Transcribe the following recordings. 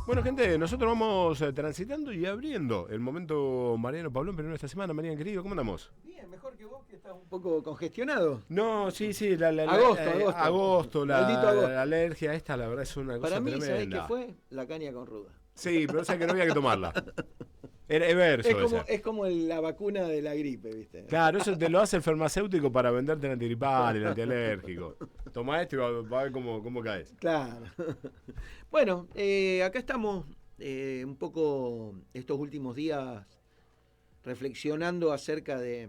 Bueno, gente, nosotros vamos transitando y abriendo el momento Mariano Pablón, pero no esta semana. Mariano, querido, ¿cómo andamos? Bien, mejor que vos, que estás un poco congestionado. No, sí, Agosto. Maldito la agosto. alergia esta, la verdad, es una Para cosa mí, ¿sabés qué tremenda. fue? La caña con ruda. Sí, pero o sea que no había que tomarla. Era verso ese. Es como la vacuna de la gripe, ¿viste? Claro, eso te lo hace el farmacéutico para venderte el antigripal, el antialérgico. Toma esto y va a ver cómo caes. Claro. Bueno, acá estamos un poco estos últimos días reflexionando acerca de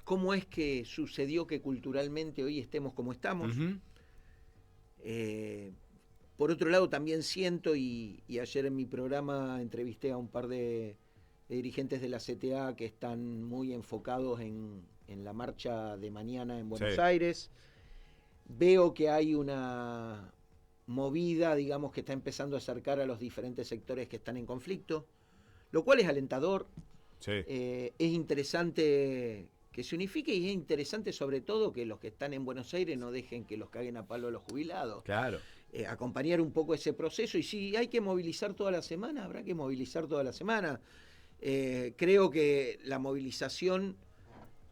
cómo es que sucedió que culturalmente hoy estemos como estamos. Ujú. Por otro lado, también siento, y ayer en mi programa entrevisté a un par de dirigentes de la CTA que están muy enfocados en la marcha de mañana en Buenos Sí. Aires. Veo que hay una movida, digamos, que está empezando a acercar a los diferentes sectores que están en conflicto, lo cual es alentador. Sí. Es interesante que se unifique y es interesante sobre todo que los que están en Buenos Aires no dejen que los caguen a palo a los jubilados. Claro. Acompañar un poco ese proceso, y si hay que movilizar toda la semana, habrá que movilizar toda la semana. Creo que la movilización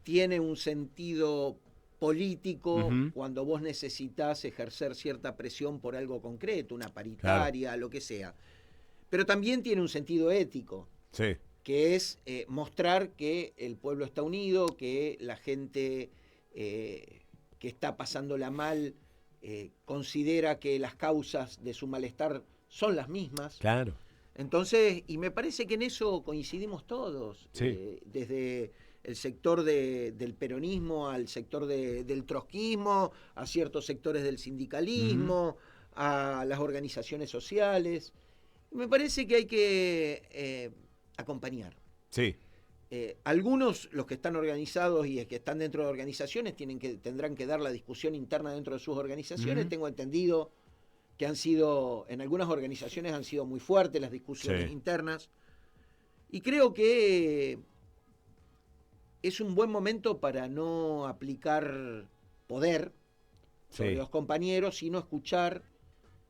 tiene un sentido político cuando vos necesitas ejercer cierta presión por algo concreto, una paritaria, claro, lo que sea. Pero también tiene un sentido ético. Sí. Que es mostrar que el pueblo está unido, que la gente que está pasándola mal considera que las causas de su malestar son las mismas. Claro. Entonces, y me parece que en eso coincidimos todos, Sí. desde el sector del peronismo al sector del trotskismo, a ciertos sectores del sindicalismo, a las organizaciones sociales. Me parece que hay que acompañar. Sí. Algunos, los que están organizados y que están dentro de organizaciones, tendrán que dar la discusión interna dentro de sus organizaciones. Tengo entendido que en algunas organizaciones han sido muy fuertes las discusiones internas. Y creo que es un buen momento para no aplicar poder sobre los compañeros, sino escuchar,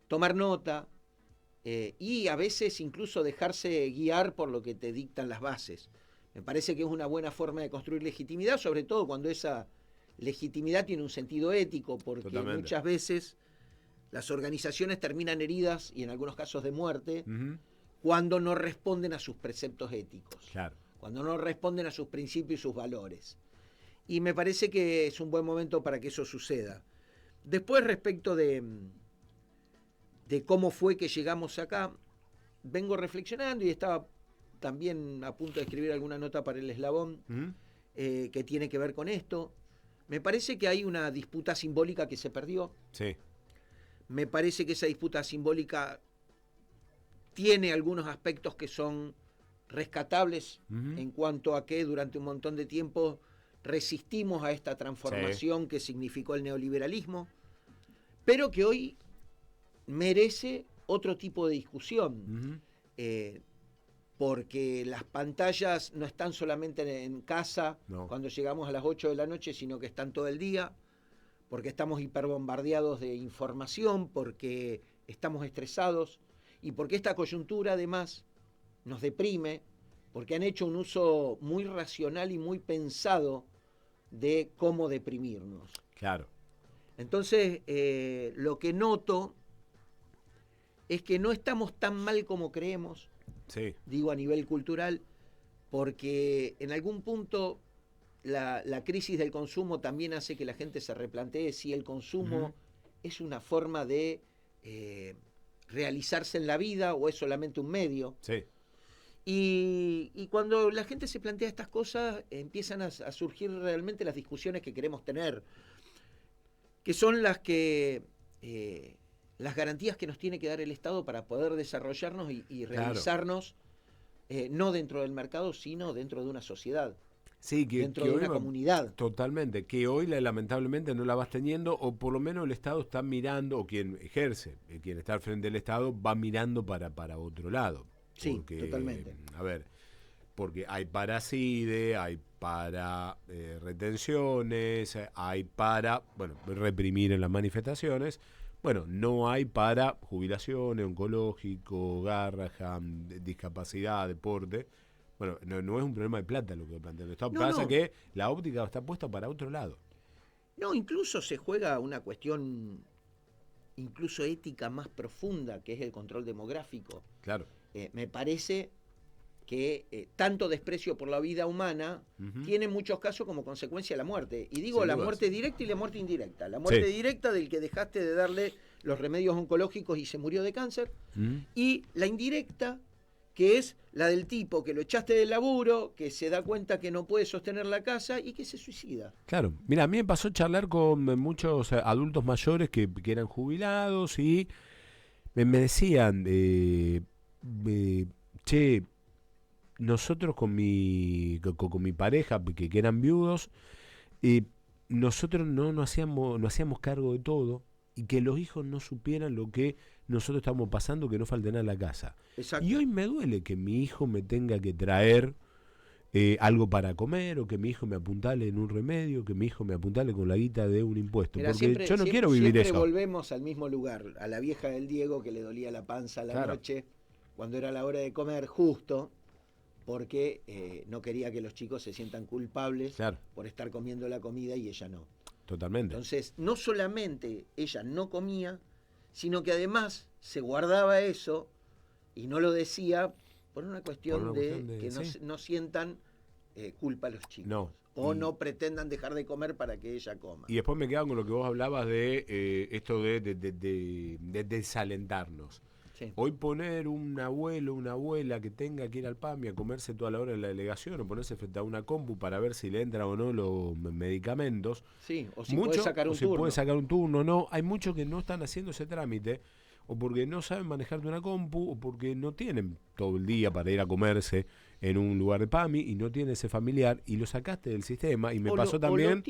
tomar nota, y a veces incluso dejarse guiar por lo que te dictan las bases. Me parece que es una buena forma de construir legitimidad, sobre todo cuando esa legitimidad tiene un sentido ético, porque muchas veces las organizaciones terminan heridas, y en algunos casos de muerte, cuando no responden a sus preceptos éticos, claro, cuando no responden a sus principios y sus valores. Y me parece que es un buen momento para que eso suceda. Después, respecto de cómo fue que llegamos acá, vengo reflexionando y estaba también a punto de escribir alguna nota para el Eslabón que tiene que ver con esto. Me parece que hay una disputa simbólica que se perdió. Sí. Me parece que esa disputa simbólica tiene algunos aspectos que son rescatables en cuanto a que durante un montón de tiempo resistimos a esta transformación que significó el neoliberalismo, pero que hoy merece otro tipo de discusión, porque las pantallas no están solamente en casa cuando llegamos a las 8 de la noche, sino que están todo el día, porque estamos hiperbombardeados de información, porque estamos estresados y porque esta coyuntura además nos deprime, porque han hecho un uso muy racional y muy pensado de cómo deprimirnos. Claro. Entonces, lo que noto es que no estamos tan mal como creemos, digo a nivel cultural, porque en algún punto la crisis del consumo también hace que la gente se replantee si el consumo es una forma de realizarse en la vida o es solamente un medio. Sí. Y cuando la gente se plantea estas cosas, empiezan a surgir realmente las discusiones que queremos tener, que son las garantías que nos tiene que dar el Estado para poder desarrollarnos y realizarnos, no dentro del mercado, sino dentro de una sociedad. Sí, dentro de una comunidad. Totalmente, que hoy lamentablemente no la vas teniendo, o por lo menos el Estado está mirando, o quien ejerce, quien está al frente del Estado, va mirando para otro lado. Sí, porque, totalmente. A ver, porque hay para CIDE, hay para retenciones, hay para, reprimir en las manifestaciones, Bueno, no hay para jubilaciones, oncológico, Garrahan, discapacidad, deporte. Bueno, no es un problema de plata lo que plantean. Esto No, pasa no. que la óptica está puesta para otro lado. No, incluso se juega una cuestión incluso ética más profunda, que es el control demográfico. Claro. Me parece que tanto desprecio por la vida humana tiene en muchos casos como consecuencia la muerte. Y digo Sin la dudas. muerte directa y la muerte indirecta. La muerte Sí. directa del que dejaste de darle los remedios oncológicos y se murió de cáncer. Y la indirecta, que es la del tipo que lo echaste del laburo, que se da cuenta que no puede sostener la casa y que se suicida. Claro. Mira, a mí me pasó charlar con muchos adultos mayores que eran jubilados y me decían, che, nosotros con mi pareja, que eran viudos, nosotros no hacíamos cargo de todo y que los hijos no supieran lo que nosotros estamos pasando, que no falte nada en la casa. Exacto. Y hoy me duele que mi hijo me tenga que traer algo para comer, o que mi hijo me apuntale en un remedio, que mi hijo me apuntale con la guita de un impuesto. Mirá, Porque yo no quiero vivir siempre eso. volvemos al mismo lugar, a la vieja del Diego que le dolía la panza a la Claro. noche, cuando era la hora de comer, justo porque no quería que los chicos se sientan culpables Claro. por estar comiendo la comida y ella no. Totalmente. Entonces, no solamente ella no comía, sino que además se guardaba eso y no lo decía por una cuestión, de que sí. no sientan culpa a los chicos. No. O no pretendan dejar de comer para que ella coma. Y después me quedo con lo que vos hablabas de esto de desalentarnos. Sí. Hoy poner un abuelo, una abuela que tenga que ir al PAMI a comerse toda la hora en la delegación, o ponerse frente a una compu para ver si le entran o no los medicamentos. Sí, o si puede sacar un turno. puede sacar un turno o no. Hay muchos que no están haciendo ese trámite, o porque no saben manejar de una compu, o porque no tienen todo el día para ir a comerse en un lugar de PAMI y no tiene ese familiar y lo sacaste del sistema. Y me pasó también.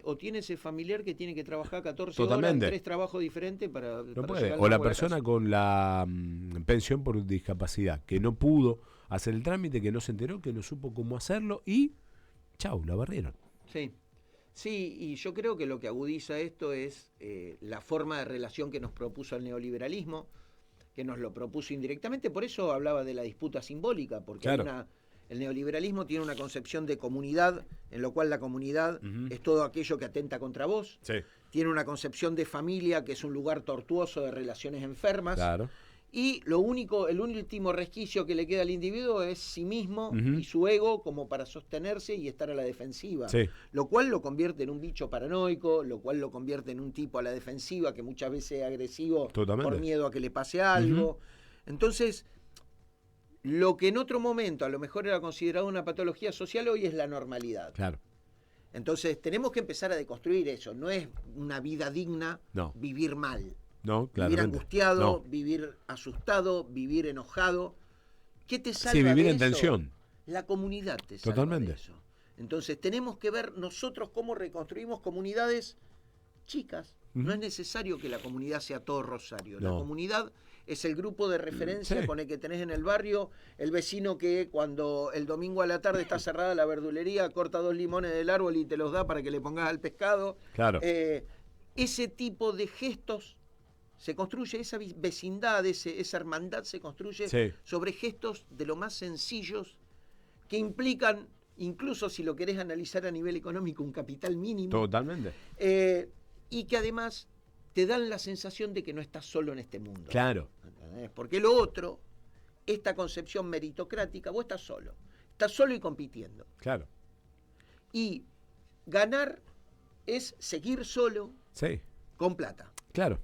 O tiene ese familiar que tiene que trabajar 14 Totalmente. horas en 3 trabajos diferentes para No para puede. llegar O la luego a persona casa. con la pensión por discapacidad, que no pudo hacer el trámite, que no se enteró, que no supo cómo hacerlo y chau, la barrieron. Sí. Sí, y yo creo que lo que agudiza esto es la forma de relación que nos propuso el neoliberalismo, que nos lo propuso indirectamente. Por eso hablaba de la disputa simbólica, porque Claro. el neoliberalismo tiene una concepción de comunidad, en lo cual la comunidad es todo aquello que atenta contra vos. Sí. Tiene una concepción de familia, que es un lugar tortuoso de relaciones enfermas. Claro. Y el último resquicio que le queda al individuo es sí mismo y su ego como para sostenerse y estar a la defensiva. Sí. Lo cual lo convierte en un bicho paranoico, lo cual lo convierte en un tipo a la defensiva que muchas veces es agresivo Totalmente. por miedo a que le pase algo. Entonces, lo que en otro momento a lo mejor era considerado una patología social, hoy es la normalidad. Claro. Entonces, tenemos que empezar a deconstruir eso. No es una vida digna No. vivir mal. No, Vivir claramente. angustiado, No. vivir asustado, vivir enojado. ¿Qué te salva Sí, vivir de en eso? tensión. La comunidad te salva Totalmente. de eso. Entonces tenemos que ver nosotros cómo reconstruimos comunidades chicas. No es necesario que la comunidad sea todo Rosario. La No. comunidad es el grupo de referencia Sí. con el que tenés en el barrio, el vecino que cuando el domingo a la tarde está cerrada la verdulería, corta 2 limones del árbol y te los da para que le pongas al pescado. Claro. Ese tipo de gestos se construye, esa vecindad, esa hermandad se construye Sí. sobre gestos de lo más sencillos que implican, incluso si lo querés analizar a nivel económico, un capital mínimo. Totalmente. Y que además te dan la sensación de que no estás solo en este mundo. Claro. ¿Entendés? Porque lo otro, esta concepción meritocrática, vos estás solo y compitiendo. Claro. Y ganar es seguir solo Sí. con plata Claro.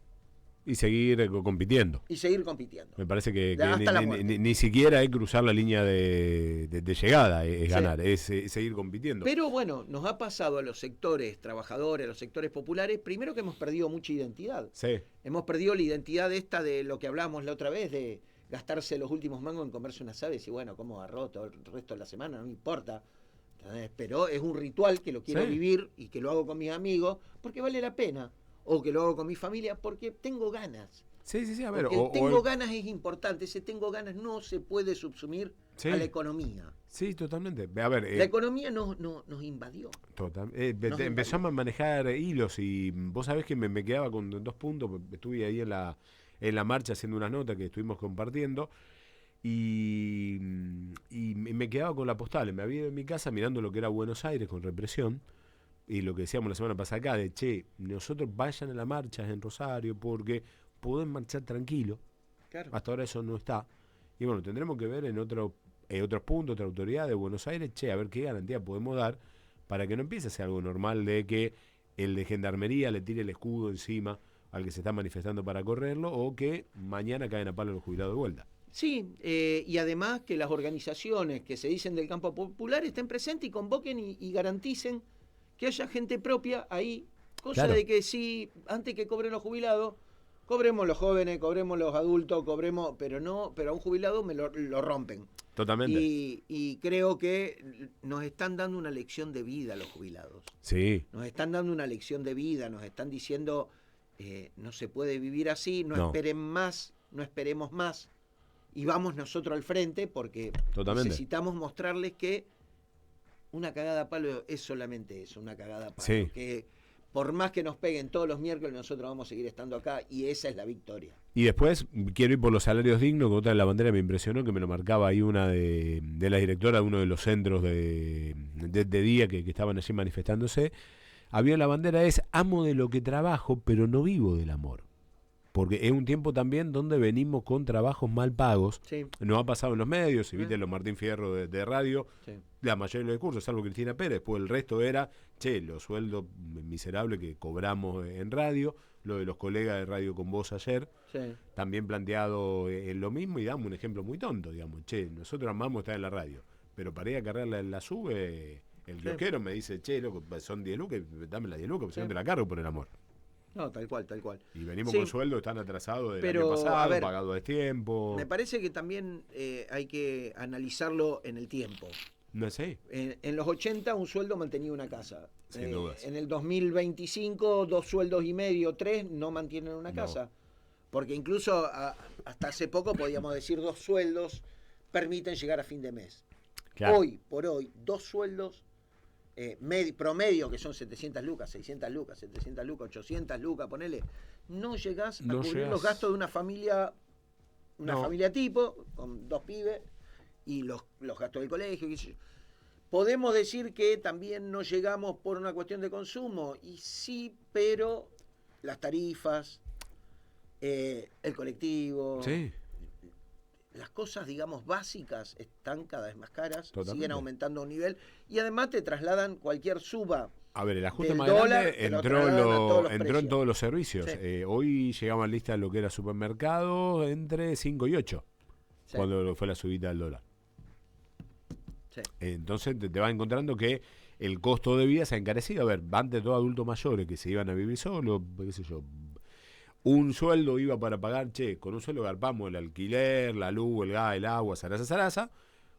Y seguir compitiendo. y seguir compitiendo. Me parece que Hasta la ni, muerte. ni siquiera es cruzar la línea de llegada, es Sí. ganar, es seguir compitiendo. Pero bueno, nos ha pasado a los sectores trabajadores, a los sectores populares, primero que hemos perdido mucha identidad. Sí. Hemos perdido la identidad esta de lo que hablábamos la otra vez, de gastarse los últimos mangos en comerse unas aves y bueno, como agarró todo el resto de la semana, no me importa. ¿Entendés? Pero es un ritual que lo quiero Sí. vivir y que lo hago con mis amigos porque vale la pena. O que lo hago con mi familia porque tengo ganas. Sí, a ver. Porque el tengo ganas es importante. Ese tengo ganas no se puede subsumir Sí. a la economía. Sí, totalmente. A ver, La economía nos invadió. Empezamos a manejar hilos y vos sabés que me quedaba con 2 puntos. Estuve ahí en la marcha haciendo una nota que estuvimos compartiendo y me quedaba con la postal. Me había ido en mi casa mirando lo que era Buenos Aires con represión y lo que decíamos la semana pasada acá de, che, nosotros vayan a la marcha en Rosario porque pueden marchar tranquilo. Claro. Hasta ahora eso no está. Y bueno, tendremos que ver en otros puntos, otra autoridad de Buenos Aires, che, a ver qué garantía podemos dar para que no empiece a ser algo normal de que el de Gendarmería le tire el escudo encima al que se está manifestando para correrlo o que mañana caen a palo los jubilados de vuelta. Sí, y además que las organizaciones que se dicen del campo popular estén presentes y convoquen y garanticen que haya gente propia ahí, cosa Claro. de que si antes que cobren los jubilados, cobremos los jóvenes, cobremos los adultos, cobremos, pero a un jubilado lo rompen. Totalmente. Y creo que nos están dando una lección de vida a los jubilados. Sí. Nos están dando una lección de vida, nos están diciendo, no se puede vivir así, no esperen más, no esperemos más. Y vamos nosotros al frente porque Totalmente. necesitamos mostrarles que una cagada a palo es solamente eso, una cagada a palo. Sí. Que por más que nos peguen todos los miércoles, nosotros vamos a seguir estando acá y esa es la victoria. Y después quiero ir por los salarios dignos, que otra de la bandera me impresionó, que me lo marcaba ahí una de la directora de uno de los centros de día que estaban allí manifestándose. Había la bandera es, amo de lo que trabajo, pero no vivo del amor. Porque es un tiempo también donde venimos con trabajos mal pagos. Sí. Nos ha pasado en los medios, si viste los Martín Fierro de radio, Sí. la mayoría de los discursos, salvo Cristina Pérez, pues el resto era, che, los sueldos miserables que cobramos en radio, lo de los colegas de Radio con Vos ayer, Sí. también planteado en lo mismo y damos un ejemplo muy tonto, digamos, che, nosotros amamos estar en la radio, pero para ir a cargarla en la sube, el kiosquero me dice, che, loco, son 10 lucas, dame las 10 lucas, si no te la cargo por el amor. No, tal cual, tal cual. Y venimos Sí. con sueldos tan atrasados del Pero, año pasado, a ver, pagados a destiempo. Me parece que también hay que analizarlo en el tiempo. No sé. En los 80 un sueldo mantenía una casa. Sin dudas. En el 2025 2 sueldos y medio, 3 no mantienen una No. casa. Porque incluso hasta hace poco podíamos decir 2 sueldos permiten llegar a fin de mes. Claro. Hoy por hoy 2 sueldos promedio, que son 700 lucas, 600 lucas, 700 lucas, 800 lucas, ponele, no llegás a No cubrir llegás. los gastos de una familia No. familia tipo, con 2 pibes, y los gastos del colegio, qué sé yo. Podemos decir que también no llegamos por una cuestión de consumo, y sí, pero las tarifas, el colectivo, Sí. las cosas, digamos, básicas están cada vez más caras, Totalmente. siguen aumentando a un nivel, y además te trasladan cualquier suba. A ver, el ajuste Del más dólar, grande te lo entró, trasladan a todos los entró en precios. todos los servicios. Sí. Hoy llegaban listas lo que era supermercado entre 5 y 8, Sí, cuando fue la subida del dólar. sí. Entonces te vas encontrando que el costo de vida se ha encarecido. A ver, antes todos adultos mayores que se iban a vivir solos, qué sé yo, un sueldo iba para pagar, che, con un sueldo garpamos el alquiler, la luz, el gas, el agua, zaraza.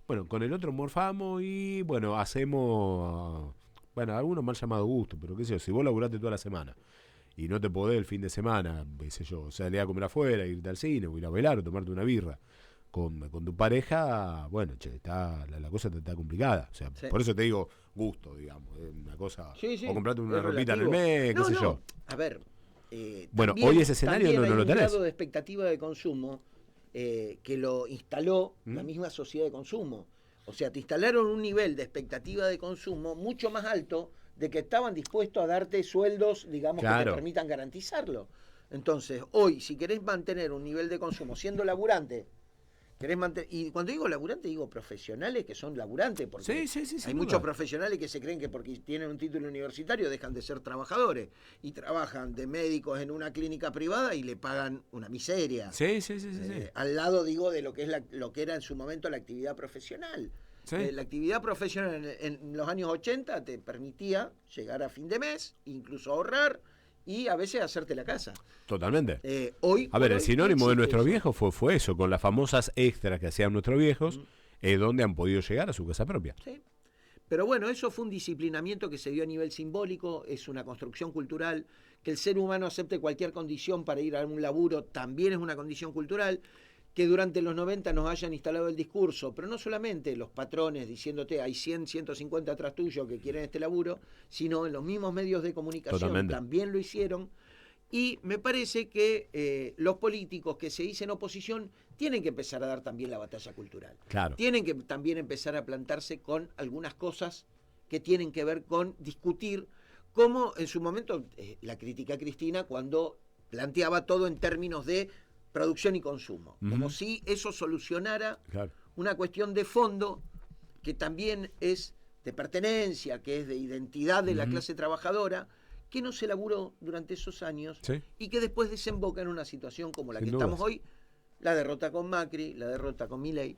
Bueno, con el otro morfamos y, bueno, hacemos, bueno, algunos mal llamados gusto, pero qué sé yo, si vos laburaste toda la semana y no te podés el fin de semana, qué sé yo, salir a comer afuera, irte al cine, o ir a bailar, o tomarte una birra con tu pareja, bueno, che, la cosa está complicada. O sea, Sí. por eso te digo gusto, digamos, es una cosa, Sí, sí, o comprarte una es ropita en el relativo. mes, No, qué sé no. yo. A ver. Bueno, también- hoy ese escenario también no hay lo un tenés. grado de expectativa de consumo que lo instaló la ¿Mm? misma sociedad de consumo. O sea, te instalaron un nivel de expectativa de consumo mucho más alto de que estaban dispuestos a darte sueldos, digamos, que Claro. te permitan garantizarlo. Entonces, hoy, si querés mantener un nivel de consumo siendo laburante, y cuando digo laburante, digo profesionales que son laburantes, porque Sí, hay sin muchos duda. profesionales que se creen que porque tienen un título universitario dejan de ser trabajadores y trabajan de médicos en una clínica privada y le pagan una miseria. Sí. Al lado, digo, de lo que es lo que era en su momento la actividad profesional. Sí. La actividad profesional en los años 80 te permitía llegar a fin de mes, incluso ahorrar y a veces hacerte la casa. Totalmente. Hoy, A ver, por el hoy sinónimo no de existe nuestros eso. viejos fue eso, con las famosas extras que hacían nuestros viejos, es donde han podido llegar a su casa propia. Sí. Pero bueno, eso fue un disciplinamiento que se dio a nivel simbólico, es una construcción cultural, que el ser humano acepte cualquier condición para ir a un laburo también es una condición cultural, que durante los 90 nos hayan instalado el discurso, pero no solamente los patrones diciéndote hay 100, 150 atrás tuyo que quieren este laburo, sino en los mismos medios de comunicación Totalmente. también lo hicieron. Y me parece que los políticos que se dicen oposición tienen que empezar a dar también la batalla cultural. Claro. Tienen que también empezar a plantarse con algunas cosas que tienen que ver con discutir, como en su momento la crítica a Cristina cuando planteaba todo en términos de producción y consumo, como si eso solucionara una cuestión de fondo que también es de pertenencia, que es de identidad de la clase trabajadora, que no se elaboró durante esos años y que después desemboca en una situación como la que estamos hoy, la derrota con Macri, la derrota con Milei,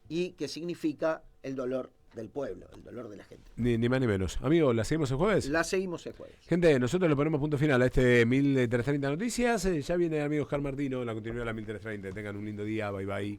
y que significa el dolor del pueblo, el dolor de la gente. Ni más ni menos. Amigo, ¿la seguimos el jueves? La seguimos el jueves. Gente, nosotros le ponemos punto final a este 1330 Noticias. Ya viene el amigo Oscar Martino, la continuidad de la 1330. Tengan un lindo día, bye bye.